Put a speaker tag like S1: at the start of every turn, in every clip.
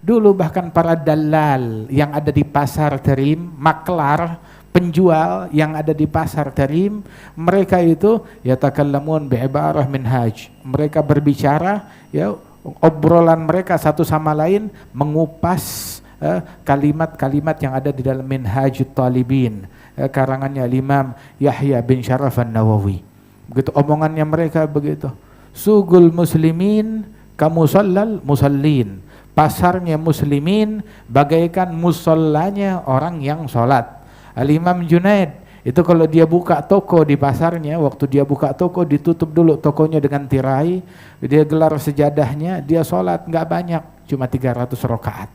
S1: Dulu bahkan para dalal yang ada di pasar Tarim, maklar, penjual yang ada di pasar Tarim, mereka itu yatakallamun bi'ibarah minhaj. Mereka berbicara, ya, obrolan mereka satu sama lain mengupas kalimat-kalimat yang ada di dalam Minhajut Talibin, karangannya Imam Yahya bin Syaraf An-Nawawi. Begitu omongannya mereka begitu. Sugul muslimin kamusallal musallin. Pasarnya muslimin bagaikan musallanya orang yang sholat. Al-Imam Junaid itu kalau dia buka toko di pasarnya, waktu dia buka toko ditutup dulu tokonya dengan tirai, dia gelar sejadahnya, dia sholat nggak banyak, cuma 300 rakaat.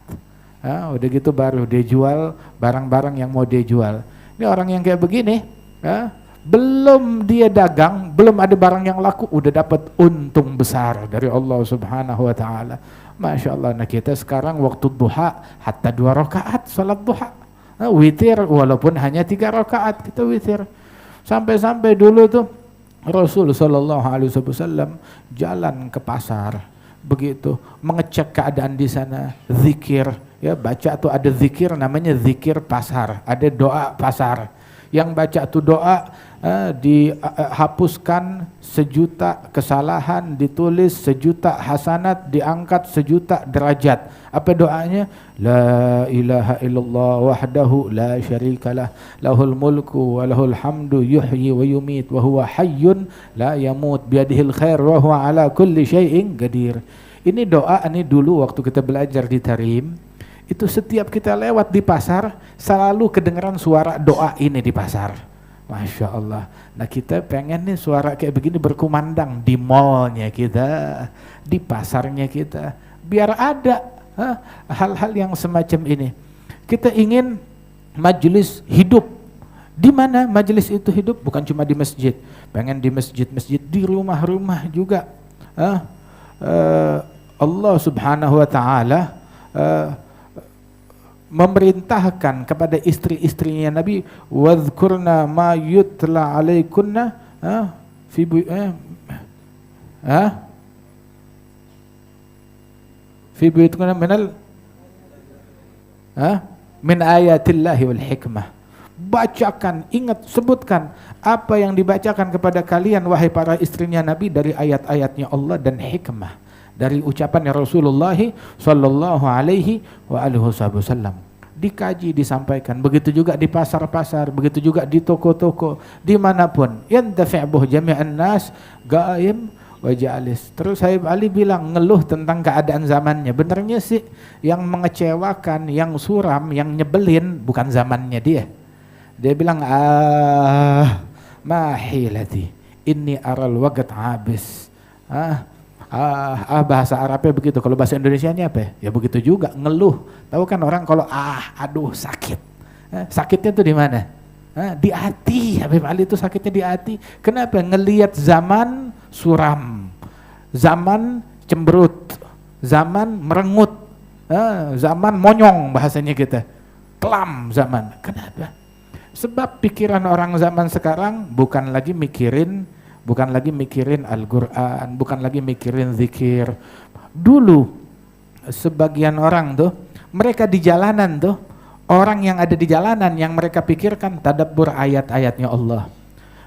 S1: Udah gitu baru dia jual barang-barang yang mau dia jual. Ini orang yang kayak begini, belum dia dagang, belum ada barang yang laku, udah dapat untung besar dari Allah Subhanahu wa taala. Masya Allah. Nah kita sekarang waktu duha hatta 2 rakaat salat duha, witir walaupun hanya 3 rakaat kita witir. Sampai-sampai dulu tuh Rasul sallallahu alaihi wasallam jalan ke pasar begitu, mengecek keadaan di sana, zikir, ya, baca tuh ada zikir namanya zikir pasar, ada doa pasar. Yang baca tuh doa dihapuskan 1.000.000 kesalahan, ditulis 1.000.000 hasanat, diangkat 1.000.000 derajat. Apa doanya? La ilaha illallah wahdahu la syarikalah lahul mulku wa lahul hamdu yuhyi wa yumit wa huwa hayyun la yamut biyadihil khair wa huwa ala kulli syai'in qadir. Ini doa ini dulu waktu kita belajar di Tarim, itu setiap kita lewat di pasar selalu kedengeran suara doa ini di pasar. Masya Allah. Nah kita pengen nih suara kayak begini berkumandang di mallnya kita, di pasarnya kita, biar ada hal-hal yang semacam ini. Kita ingin majelis hidup. Di mana majelis itu hidup? Bukan cuma di masjid. Pengen di masjid-masjid, di rumah-rumah juga. Allah Subhanahu wa taala memerintahkan kepada istri-istrinya Nabi, wadhkurna ma yutla alaikunna fi buyutikunna minal min ayatillahi wal hikmah. Bacakan, ingat, sebutkan apa yang dibacakan kepada kalian wahai para istrinya Nabi dari ayat-ayatnya Allah dan hikmah, dari ucapannya Rasulullah sallallahu alaihi wa alihi wasallam. Dikaji, disampaikan. Begitu juga di pasar-pasar, begitu juga di toko-toko, dimanapun. Yantafi' buh jami'an nas ghaim wa jalis. Terus Habib Ali bilang ngeluh tentang keadaan zamannya. Benernya sih yang mengecewakan, yang suram, yang nyebelin bukan zamannya dia. Dia bilang mahilati inni aral waqt habis. Bahasa Arabnya begitu. Kalau bahasa Indonesianya apa ya? Ya begitu juga, ngeluh. Tahu kan orang kalau aduh sakit. Sakitnya tuh di mana? Di hati. Habib Ali itu sakitnya di hati. Kenapa? Ngelihat zaman suram, zaman cemberut, zaman merengut, zaman monyong bahasanya kita. Kelam zaman. Kenapa? Sebab pikiran orang zaman sekarang bukan lagi mikirin Al-Quran, bukan lagi mikirin zikir. Dulu sebagian orang tuh, mereka di jalanan tuh, orang yang ada di jalanan yang mereka pikirkan tadabbur ayat-ayatnya Allah.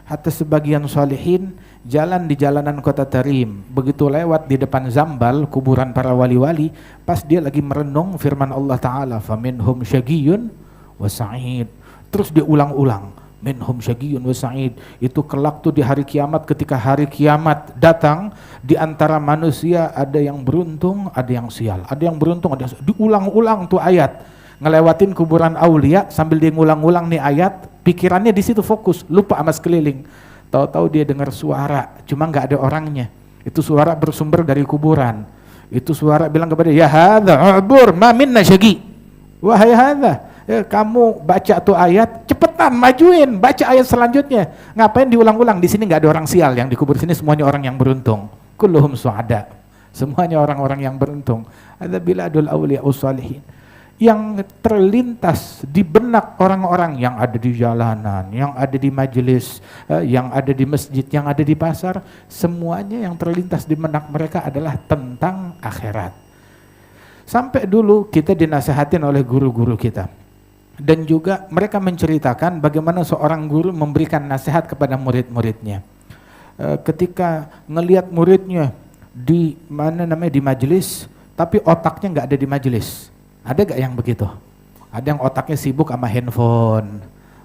S1: Hatta sebagian salihin jalan di jalanan kota Tarim, begitu lewat di depan Zambal, kuburan para wali-wali, pas dia lagi merenung firman Allah Ta'ala, faminhum syagiyyun wa sa'id. Terus dia ulang-ulang, minhum syagiyyun wa sa'id. Itu kelak tuh di hari kiamat, ketika hari kiamat datang, di antara manusia ada yang beruntung, ada yang sial. Ada yang beruntung, ada yang sial. Diulang-ulang tuh ayat. Ngelewatin kuburan aulia sambil dia ngulang-ulang nih ayat, pikirannya di situ fokus, lupa sama sekeliling. Tahu-tahu dia dengar suara, cuma nggak ada orangnya. Itu suara bersumber dari kuburan. Itu suara bilang kepada dia, ya hadza ubur ma minna syagi. Wahai hadza, kamu baca tuh ayat, cepetan majuin, baca ayat selanjutnya. Ngapain diulang-ulang? Di sini nggak ada orang sial yang dikubur, sini semuanya orang yang beruntung. Kulluhum su'ada. Semuanya orang-orang yang beruntung. Ada biladul awliya ussalihin. Yang terlintas di benak orang-orang yang ada di jalanan, yang ada di majelis, yang ada di masjid, yang ada di pasar, semuanya yang terlintas di benak mereka adalah tentang akhirat. Sampai dulu kita dinasihatin oleh guru-guru kita. Dan juga mereka menceritakan bagaimana seorang guru memberikan nasihat kepada murid-muridnya. Ketika ngelihat muridnya di di majelis, tapi otaknya nggak ada di majelis. Ada gak yang begitu? Ada yang otaknya sibuk sama handphone,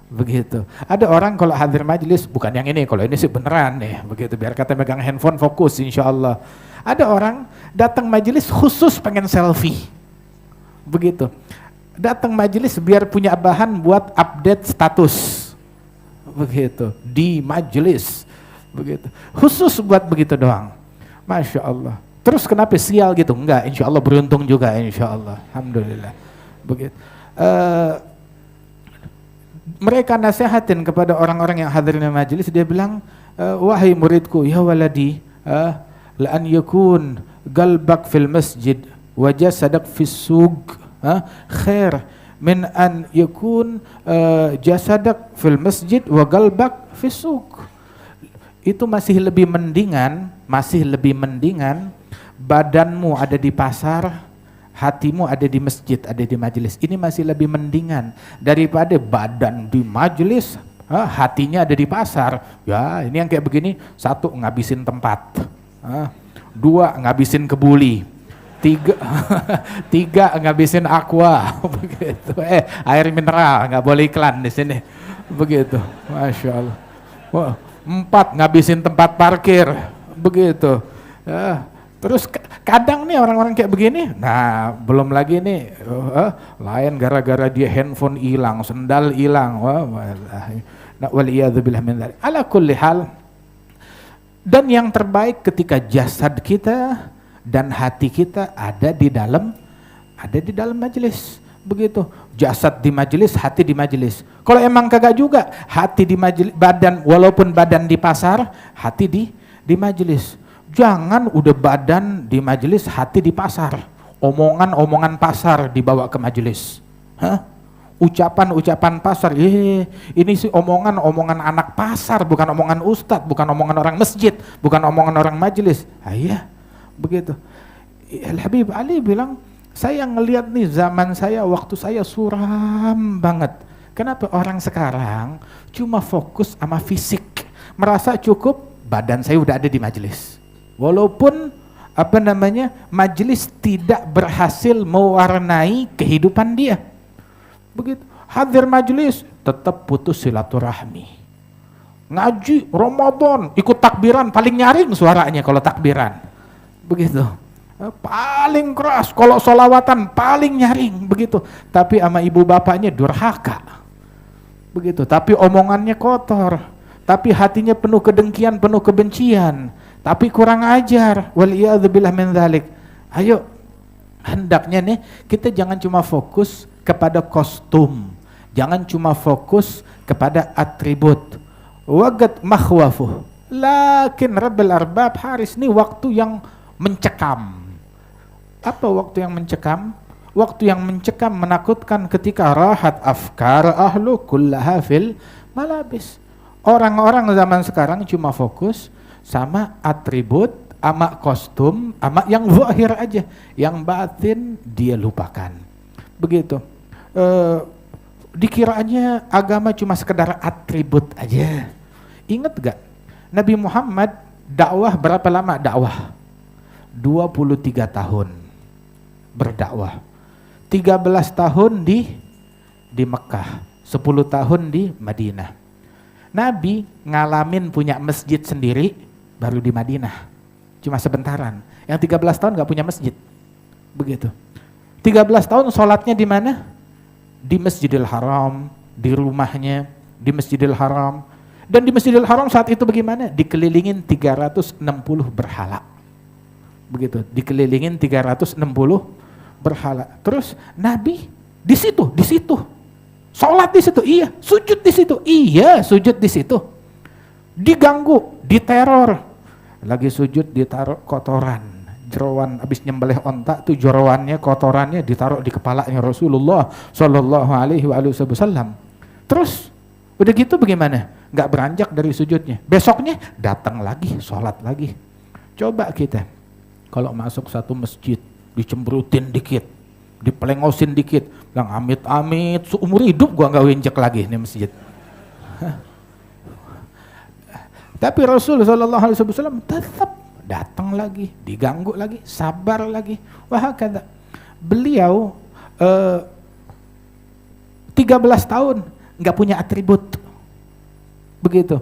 S1: begitu. Ada orang kalau hadir majelis, bukan yang ini, kalau ini sih beneran nih, begitu. Biar kata megang handphone fokus, insya Allah. Ada orang datang majelis khusus pengen selfie, begitu. Datang majelis biar punya bahan buat update status, begitu. Di majelis, begitu. Khusus buat begitu doang. Masya Allah. Terus kenapa sial gitu? Enggak, insya Allah beruntung juga, insya Allah. Alhamdulillah. Begitu. Mereka nasihatin kepada orang-orang yang hadir di majelis, dia bilang, wahai muridku, ya waladi, la an yakun qalbak fil masjid wa jasadak fis suq khair min an yakun jasadak fil masjid wa qalbak fis suq. Itu masih lebih mendingan badanmu ada di pasar, hatimu ada di masjid, ada di majelis. Ini masih lebih mendingan daripada badan di majelis, hatinya ada di pasar. Ya, ini yang kayak begini, 1 ngabisin tempat, 2 ngabisin kebuli, 3 ngabisin aqua, begitu. Air mineral, nggak boleh iklan di sini, begitu. Masya Allah. Wah, 4 ngabisin tempat parkir, begitu. Terus kadang nih orang-orang kayak begini, nah belum lagi nih lain gara-gara dia handphone hilang, sendal hilang, waliyadzubillah min dzalik. Ala kulli hal, dan yang terbaik ketika jasad kita dan hati kita ada di dalam majelis. Begitu, jasad di majelis, hati di majelis. Kalau emang kagak juga, hati di majelis, badan, walaupun badan di pasar, hati di majelis. Jangan udah badan di majelis, hati di pasar. Omongan-omongan pasar dibawa ke majelis. Ucapan-ucapan pasar. Ini sih omongan-omongan anak pasar, bukan omongan ustadz, bukan omongan orang masjid, bukan omongan orang majelis. Iya, begitu. Al-Habib Ali bilang, saya ngelihat nih zaman saya, waktu saya suram banget. Kenapa orang sekarang cuma fokus sama fisik, merasa cukup badan saya udah ada di majelis. Walaupun majelis tidak berhasil mewarnai kehidupan dia. Begitu. Hadir majelis tetap putus silaturahmi. Ngaji Ramadan, ikut takbiran paling nyaring suaranya kalau takbiran. Begitu. Paling keras, kalau solawatan paling nyaring, begitu. Tapi sama ibu bapaknya durhaka, begitu. Tapi omongannya kotor, tapi hatinya penuh kedengkian, penuh kebencian, tapi kurang ajar. Waliyadzubillah min dzalik. Ayo, hendaknya nih kita jangan cuma fokus kepada kostum, jangan cuma fokus kepada atribut. Wagat makhwafuh, lakin Rabbul Arbab Haris, ini waktu yang mencekam. Apa waktu yang mencekam? Waktu yang mencekam, menakutkan ketika rahat afkar ahlu kullaha fil malabis. Orang-orang zaman sekarang cuma fokus sama atribut, sama kostum, sama yang zahir aja. Yang batin dia lupakan. Begitu. Dikiranya agama cuma sekedar atribut aja. Ingat gak? Nabi Muhammad dakwah berapa lama dakwah? 23 tahun. Berdakwah, 13 tahun di Mekah, 10 tahun di Madinah. Nabi ngalamin punya masjid sendiri baru di Madinah, cuma sebentaran. Yang 13 tahun gak punya masjid, begitu. 13 tahun sholatnya di mana? Di Masjidil Haram, di rumahnya, di Masjidil Haram. Dan di Masjidil Haram saat itu bagaimana? Dikelilingin 360 berhala. Begitu, dikelilingin 360 berhala. Terus Nabi di situ. Salat di situ, iya. Sujud di situ, iya. Sujud di situ. Diganggu, diteror. Lagi sujud ditaruh kotoran. Jeroan habis nyembelih onta tuh jeroannya, kotorannya ditaruh di kepalanya Rasulullah sallallahu alaihi wasallam. Terus udah gitu bagaimana? Nggak beranjak dari sujudnya. Besoknya datang lagi, sholat lagi. Coba kita kalau masuk satu masjid, dicemberutin dikit, dipelengosin dikit, bilang amit-amit, seumur hidup gua nggak injek lagi nih masjid. Tapi Rasul sallallahu alaihi wasallam tetap datang lagi, diganggu lagi, sabar lagi. Wah, kata beliau 13 tahun nggak punya atribut. Begitu.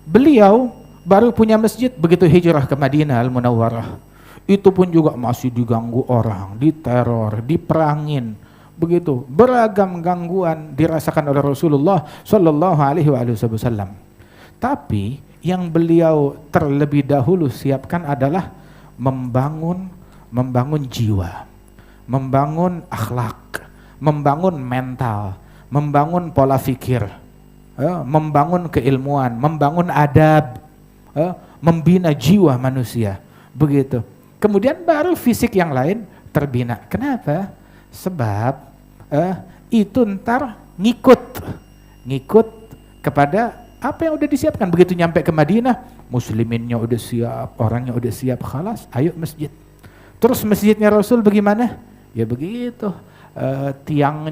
S1: Beliau baru punya masjid begitu hijrah ke Madinah Al-Munawwarah. Itu pun juga masih diganggu orang, diteror, diperangin. Begitu. Beragam gangguan dirasakan oleh Rasulullah sallallahu alaihi wasallam. Tapi yang beliau terlebih dahulu siapkan adalah membangun jiwa, membangun akhlak, membangun mental, membangun pola pikir, membangun keilmuan, membangun adab, membina jiwa manusia. Begitu. Kemudian baru fisik yang lain terbina. Kenapa? Sebab itu ntar ngikut kepada apa yang udah disiapkan. Begitu nyampe ke Madinah, musliminnya udah siap, orangnya udah siap, khalas, ayo masjid. Terus masjidnya Rasul bagaimana? Ya begitu, tiang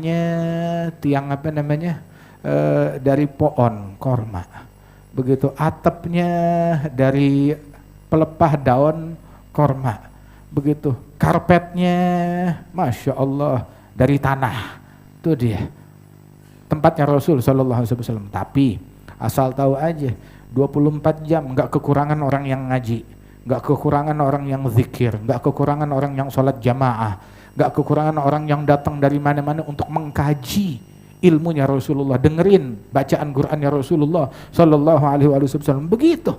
S1: apa namanya, dari pohon korma. Begitu, atapnya dari pelepah daun korma. Begitu, karpetnya, Masya Allah, dari tanah. Itu dia tempatnya Rasul sallallahu alaihi wasallam. Tapi asal tahu aja, 24 jam nggak kekurangan orang yang ngaji, nggak kekurangan orang yang zikir, nggak kekurangan orang yang sholat jamaah, nggak kekurangan orang yang datang dari mana-mana untuk mengkaji ilmunya Rasulullah, dengerin bacaan Qurannya Rasulullah sallallahu alaihi wasallam. Begitu,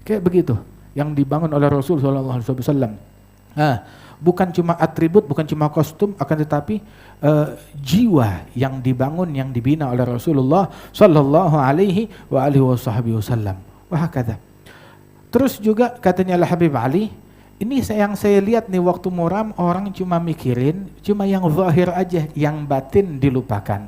S1: kayak begitu yang dibangun oleh Rasul sallallahu alaihi wasallam. Bukan cuma atribut, bukan cuma kostum, akan tetapi jiwa yang dibangun, yang dibina oleh Rasulullah sallallahu alaihi wasallam. Wah, kata. Terus juga katanya Habib Ali, ini yang saya lihat nih waktu muram orang cuma mikirin cuma yang zahir aja, yang batin dilupakan.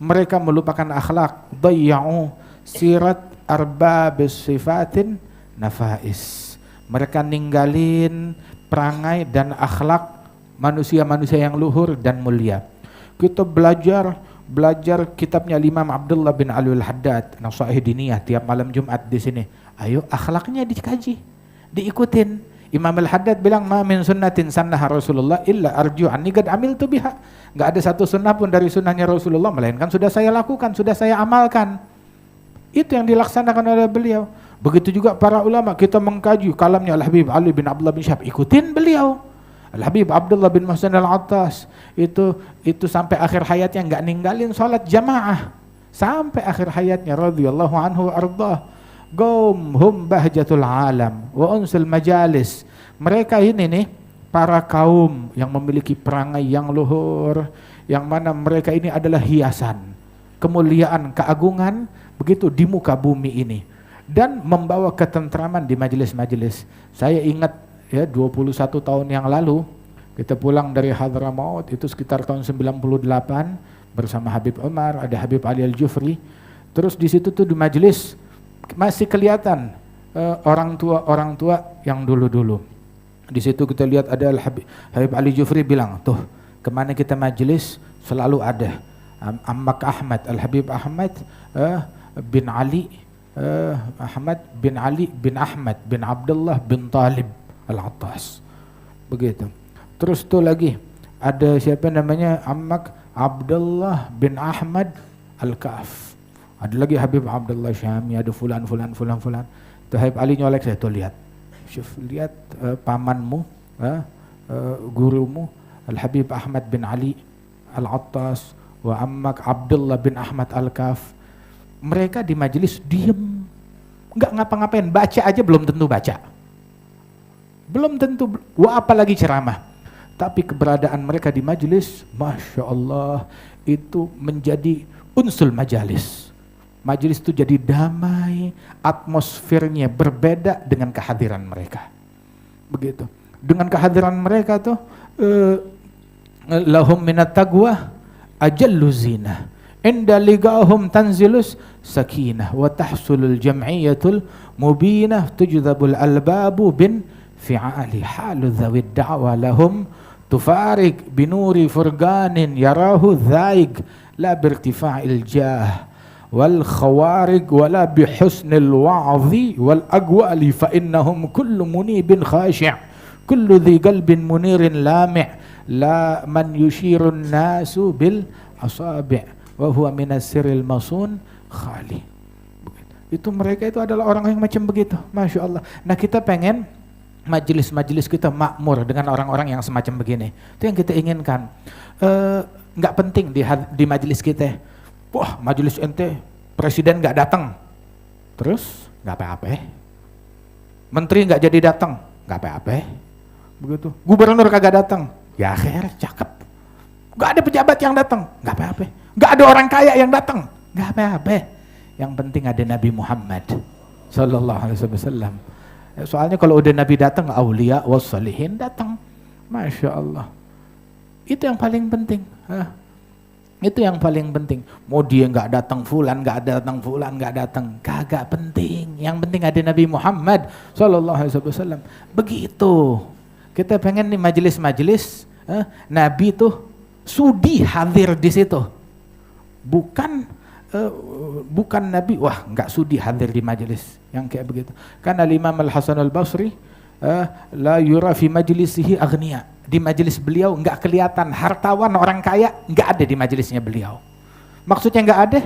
S1: Mereka melupakan akhlak, dayya'u sirat arbabis sifatin nafais. Mereka ninggalin perangai dan akhlak manusia-manusia yang luhur dan mulia. Kita belajar kitabnya Imam Abdullah bin Ali al-Haddad, Nasaih Diniyah, tiap malam Jumat di sini. Ayo akhlaknya dikaji, diikutin. Imam al-Haddad bilang, ma min sunnatin sannaha Rasulullah illa arju anni qad amiltu biha. Enggak ada satu sunnah pun dari sunnahnya Rasulullah melainkan sudah saya lakukan, sudah saya amalkan. Itu yang dilaksanakan oleh beliau. Begitu juga para ulama, kita mengkaji kalamnya Al-Habib Ali bin Abdullah bin Syihab, ikutin beliau. Al-Habib Abdullah bin Muhsin Al-Attas itu sampai akhir hayatnya enggak ninggalin salat jamaah sampai akhir hayatnya radhiyallahu anhu ardah. Hum bahjatul alam wa unsul majalis. Mereka ini nih para kaum yang memiliki perangai yang luhur, yang mana mereka ini adalah hiasan kemuliaan, keagungan begitu di muka bumi ini, dan membawa ketentraman di majelis-majelis. Saya ingat ya 21 tahun yang lalu kita pulang dari Hadramaut, itu sekitar tahun 98 bersama Habib Umar, ada Habib Ali Al-Jufri. Terus di situ tuh di majelis masih kelihatan orang tua yang dulu-dulu. Di situ kita lihat ada Habib Ali Jufri bilang, tuh kemana kita majelis selalu ada Ammak Ahmad, Al-Habib Ahmad bin Ali Ahmad bin Ali bin Ahmad bin Abdullah bin Talib Al-Attas. Begitu. Terus tuh lagi ada siapa namanya, Ammak Abdullah bin Ahmad Al-Kaf. Ada lagi Habib Abdullah Syami, ada fulan. Tuh Habib Ali nyolek saya, tuh lihat. Lihat pamanmu, gurumu Al-Habib Ahmad bin Ali Al-Attas wa Ammak Abdullah bin Ahmad Al-Kaf. Mereka di majelis diem, enggak ngapa-ngapain, baca aja belum tentu baca. Belum tentu, apalagi ceramah. Tapi keberadaan mereka di majelis, Masya Allah, itu menjadi unsul majalis. Majelis itu jadi damai, atmosfernya berbeda dengan kehadiran mereka. Begitu. Dengan kehadiran mereka tuh lahum minat taqwa ajallu zinah. Inda ligahum tanzilus sakinah wa tahsulul jam'iyatul mubinah tujdabul albabu bin fi'ali halu dhawid da'wa lahum tufarik binuri furganin yarahu dhaig la birtifa'il jah wal khawarig wala bihusnil wa'zi wal agwali fa innahum kullu munibin khashi' kullu dhi qalbin munirin lami' la man yushirun nasu bil asabi' wa huwa minas sirril masun khali. Itu mereka itu adalah orang yang macam begitu, Masya Allah. Nah kita pengen majelis-majelis kita makmur dengan orang-orang yang semacam begini. Itu yang kita inginkan. Nggak penting di majelis kita, wah majelis ente presiden nggak datang, terus nggak apa-apa. Menteri nggak jadi datang, nggak apa-apa. Begitu. Gubernur kagak datang, ya akhir cakep. Nggak ada pejabat yang datang, nggak apa-apa. Nggak ada orang kaya yang datang, nggak apa-apa. Yang penting ada Nabi Muhammad sallallahu alaihi wasallam. Soalnya kalau udah Nabi datang, aulia wassalihin datang. Masya Allah. Itu yang paling penting. Itu yang paling penting. Mau dia nggak datang fulan, nggak datang fulan, nggak datang, kagak penting. Yang penting ada Nabi Muhammad sallallahu alaihi wasallam. Begitu. Kita pengen nih majelis-majelis, Nabi tuh sudi hadir di situ. Bukan Nabi, wah nggak sudi hadir di majelis yang kayak begitu. Karena Imam Al-Hasan Al-Basri la yura fi majlisihi aghnia. Di majelis beliau nggak kelihatan hartawan orang kaya, nggak ada di majelisnya beliau. Maksudnya nggak ada,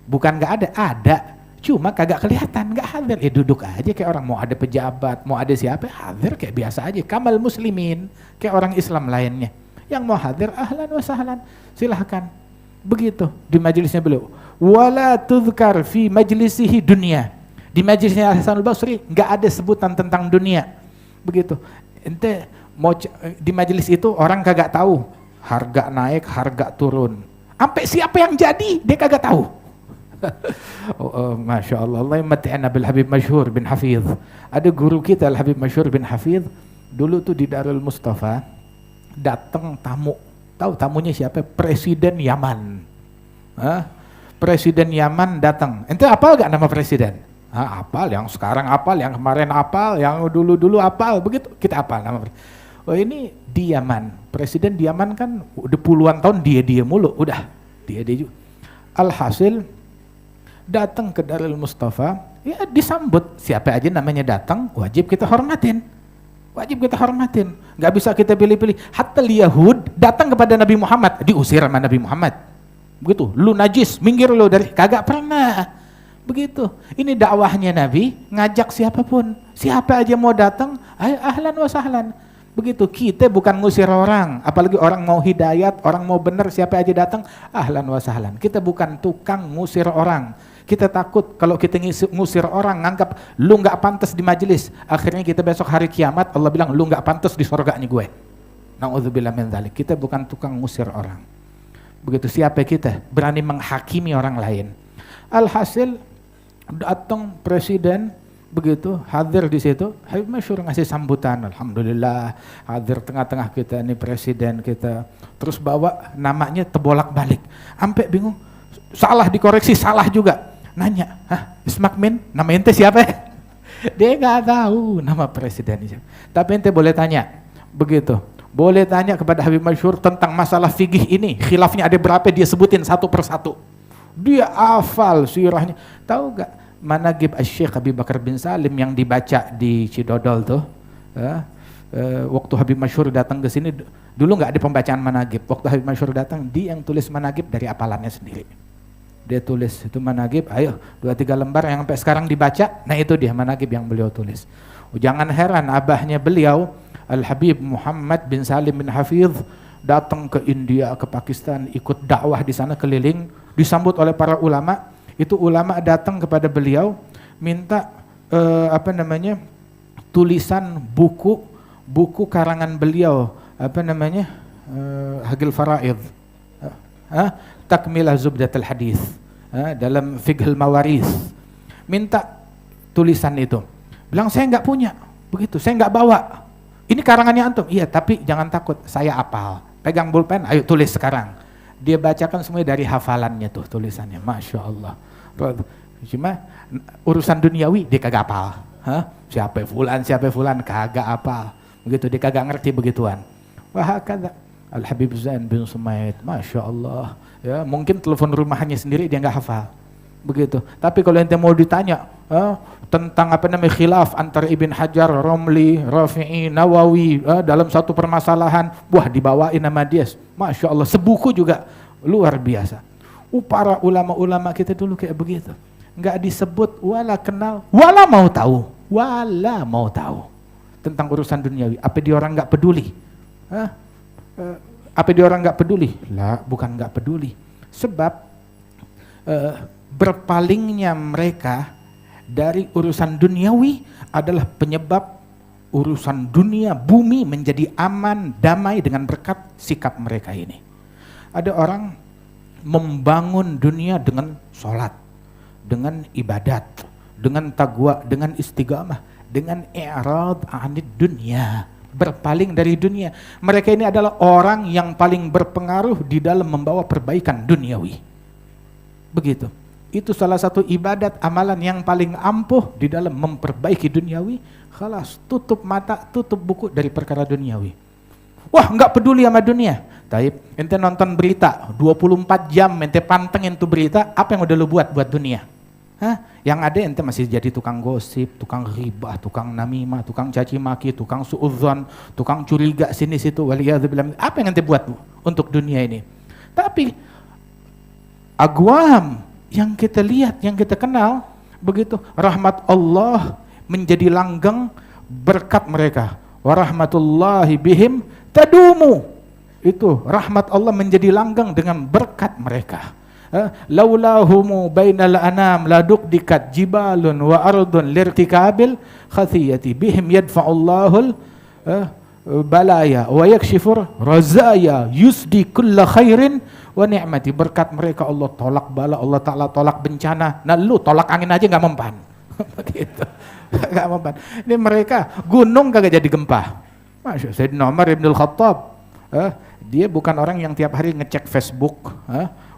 S1: bukan nggak ada, cuma kagak kelihatan, nggak hadir. Duduk aja kayak orang, mau ada pejabat, mau ada siapa, hadir kayak biasa aja. Kamal muslimin, kayak orang Islam lainnya. Yang mau hadir ahlan wa sahlan, silahkan. Begitu di majelisnya beliau. Wala tuzkar fi majlisihi dunia. Di majelisnya Hasan Al-Basri nggak ada sebutan tentang dunia. Begitu. Ente mau di majelis itu orang kagak tahu harga naik, harga turun. Sampai siapa yang jadi dia kagak tahu. Masya Allah. Allah mati'ana bil Habib Masyhur bin Hafidh. Ada guru kita Al Habib Masyhur bin Hafidh. Dulu tuh di Darul Mustafa datang tamu. Tahu tamunya siapa? Presiden Yaman. Presiden Yaman datang. Ente apal gak nama presiden? Apal, yang sekarang apal, yang kemarin apal, yang dulu-dulu apal, begitu kita apal nama. Oh ini di Yaman. Presiden di Yaman kan udah puluhan tahun dia mulu, udah dia juga. Alhasil datang ke Darul Mustafa, ya disambut. Siapa aja namanya datang, wajib kita hormatin. Wajib kita hormatin. Gak bisa kita pilih-pilih. Hatta Yahud datang kepada Nabi Muhammad, diusir sama Nabi Muhammad. Begitu, lu najis, minggir lu dari, kagak pernah. Begitu. Ini dakwahnya Nabi, ngajak siapapun. Siapa aja mau datang, ayo ahlan wa sahlan. Begitu, kita bukan ngusir orang, apalagi orang mau hidayat, orang mau benar, siapa aja datang, ahlan wa sahlan. Kita bukan tukang ngusir orang. Kita takut kalau kita ngusir orang, nganggap lu nggak pantas di majelis. Akhirnya kita besok hari kiamat, Allah bilang lu nggak pantas di surganya gue. Na'udzubillah min dzalik. Kita bukan tukang ngusir orang. Begitu, siapa kita berani menghakimi orang lain. Alhasil datang presiden begitu, hadir di situ. Habib Masyhur ngasih sambutan, alhamdulillah hadir tengah-tengah kita ini presiden kita. Terus bawa namanya tebolak-balik. Sampai bingung, salah dikoreksi, salah juga. Nanya, Ismak Min, nama ente siapa? Dia nggak tahu nama presiden siapa. Tapi ente boleh tanya, begitu. Boleh tanya kepada Habib Masyhur tentang masalah fikih ini, khilafnya ada berapa, dia sebutin satu persatu. Dia hafal sirahnya. Tahu gak manaqib Asy-Syaikh Abi Bakar bin Salim yang dibaca di Cidodol tuh? Waktu Habib Masyhur datang ke sini, dulu nggak ada pembacaan manaqib. Waktu Habib Masyhur datang, dia yang tulis manaqib dari hafalannya sendiri. Dia tulis itu manaqib, ayo 2-3 lembar yang sampai sekarang dibaca. Nah itu dia manaqib yang beliau tulis. Jangan heran abahnya beliau Al-Habib Muhammad bin Salim bin Hafidh datang ke India, ke Pakistan, ikut dakwah di sana keliling, disambut oleh para ulama. Itu ulama datang kepada beliau minta tulisan buku karangan beliau, Hagil Faraid, Takmilah Zubdatul Hadis, dalam Fiqhul Mawaris. Minta tulisan itu. Bilang saya nggak punya, begitu, saya nggak bawa. Ini karangannya antum, iya tapi jangan takut, saya hafal. Pegang pulpen, ayo tulis sekarang. Dia bacakan semuanya dari hafalannya tuh tulisannya, Masya Allah. Cuma urusan duniawi dia kagak hafal. Siapa fulan, kagak apa. Begitu, dia kagak ngerti begituan. Wah, kata Al-Habib Zain bin Sumaid, Masya Allah. Ya, mungkin telepon rumahnya sendiri dia nggak hafal. Begitu. Tapi kalau ente mau ditanya tentang khilaf antara Ibn Hajar, Romli, Rafi'i, Nawawi dalam satu permasalahan, wah dibawain nama dia. Masya Allah, sebuku juga luar biasa. Para ulama-ulama kita dulu kayak begitu. Nggak disebut wala kenal, wala mau tahu tentang urusan duniawi. Apa dia orang nggak peduli? Apa dia orang nggak peduli? Lah, bukan nggak peduli. Sebab berpalingnya mereka dari urusan duniawi adalah penyebab urusan dunia bumi menjadi aman, damai dengan berkat sikap mereka ini. Ada orang membangun dunia dengan sholat, dengan ibadat, dengan taqwa, dengan istiqamah, dengan i'rad 'anid dunia, berpaling dari dunia. Mereka ini adalah orang yang paling berpengaruh di dalam membawa perbaikan duniawi. Begitu. Itu salah satu ibadat amalan yang paling ampuh di dalam memperbaiki duniawi. Khalas, tutup mata, tutup buku dari perkara duniawi. Wah, nggak peduli sama dunia. Taib, ente nonton berita 24 jam, ente pantengin tuh berita, apa yang udah lu buat dunia? Yang ada ente masih jadi tukang gosip, tukang ghibah, tukang namimah, tukang caci maki, tukang suudzon, tukang curiga sini situ. Waliyadzubillah. Apa yang ente buat untuk dunia ini? Tapi agwam yang kita lihat, yang kita kenal, begitu rahmat Allah menjadi langgeng berkat mereka. Wa rahmatullahi bihim tadumu. Itu rahmat Allah menjadi langgeng dengan berkat mereka. Laulahumu bainal anam ladukdikat jibalun wa ardun lirtikabil khathiyati bihim yadfa'ullahul balaya wa yakshifur razaya yusdi kulla khairin wa ni'mati. Berkat mereka Allah tolak bala, Allah Ta'ala tolak bencana. Nah lu tolak angin aja gak mempan. Begitu. Gak mempan. Ini mereka gunung kagak jadi gempa. Masya Allah, Sayyidina Umar ibn al-Khattab, dia bukan orang yang tiap hari ngecek Facebook,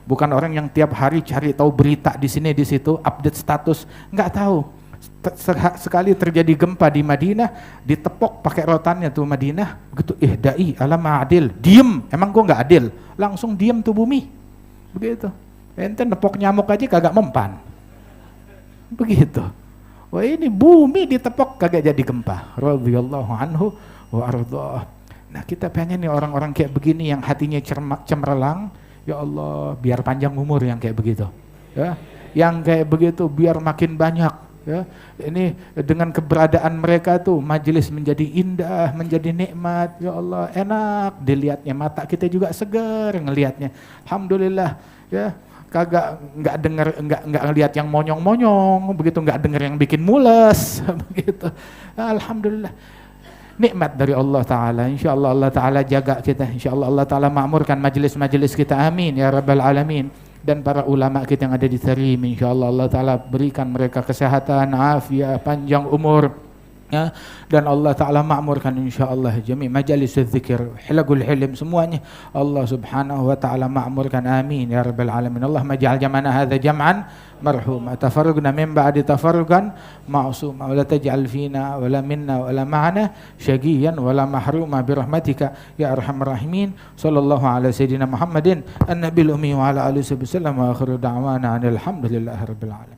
S1: bukan orang yang tiap hari cari tahu berita di sini di situ, update status, nggak tahu. Sekali terjadi gempa di Madinah, ditepok pakai rotannya tuh Madinah, begitu dai alam adil, diem, emang gua nggak adil, langsung diem tuh bumi, begitu. Ente nepok nyamuk aja kagak mempan, begitu. Wah ini bumi ditepok kagak jadi gempa. Radhiyallahu anhu wa ardhah. Nah kita pengen nih orang-orang kayak begini yang hatinya cemerlang, ya Allah biar panjang umur yang kayak begitu, ya, yang kayak begitu biar makin banyak. Ya, ini dengan keberadaan mereka tuh majelis menjadi indah, menjadi nikmat. Ya Allah, enak dilihatnya, mata kita juga segar ngelihatnya. Alhamdulillah, ya. Nggak ngelihat yang monyong-monyong, begitu nggak dengar yang bikin mules, begitu. Alhamdulillah. Nikmat dari Allah Ta'ala. InsyaAllah Allah Ta'ala jaga kita. InsyaAllah Allah Ta'ala makmurkan majelis-majelis kita. Amin ya Rabbal Alamin. Dan para ulama kita yang ada di Tarim, insyaallah Allah Ta'ala berikan mereka kesehatan, afiat, panjang umur, ya. Dan Allah Ta'ala makmurkan insyaallah jami' majalis dzikir, hilaqul hilm, semuanya Allah Subhanahu wa Ta'ala makmurkan. Amin ya Rabbal Alamin. Allahumma ij'al jam'ana hadza jam'an marhuma, tafarraqna min ba'di tafarruqan ma'suma, wa la taj'al fina wa la minna wa la ma'ana syaqiyan wa la mahruma bi rahmatika ya arhamar rahimin. Sallallahu ala sayyidina Muhammadin an-nabiyil ummi wa ala alihi wasallam wa akhiru da'wana alhamdulillahi rabbil alamin.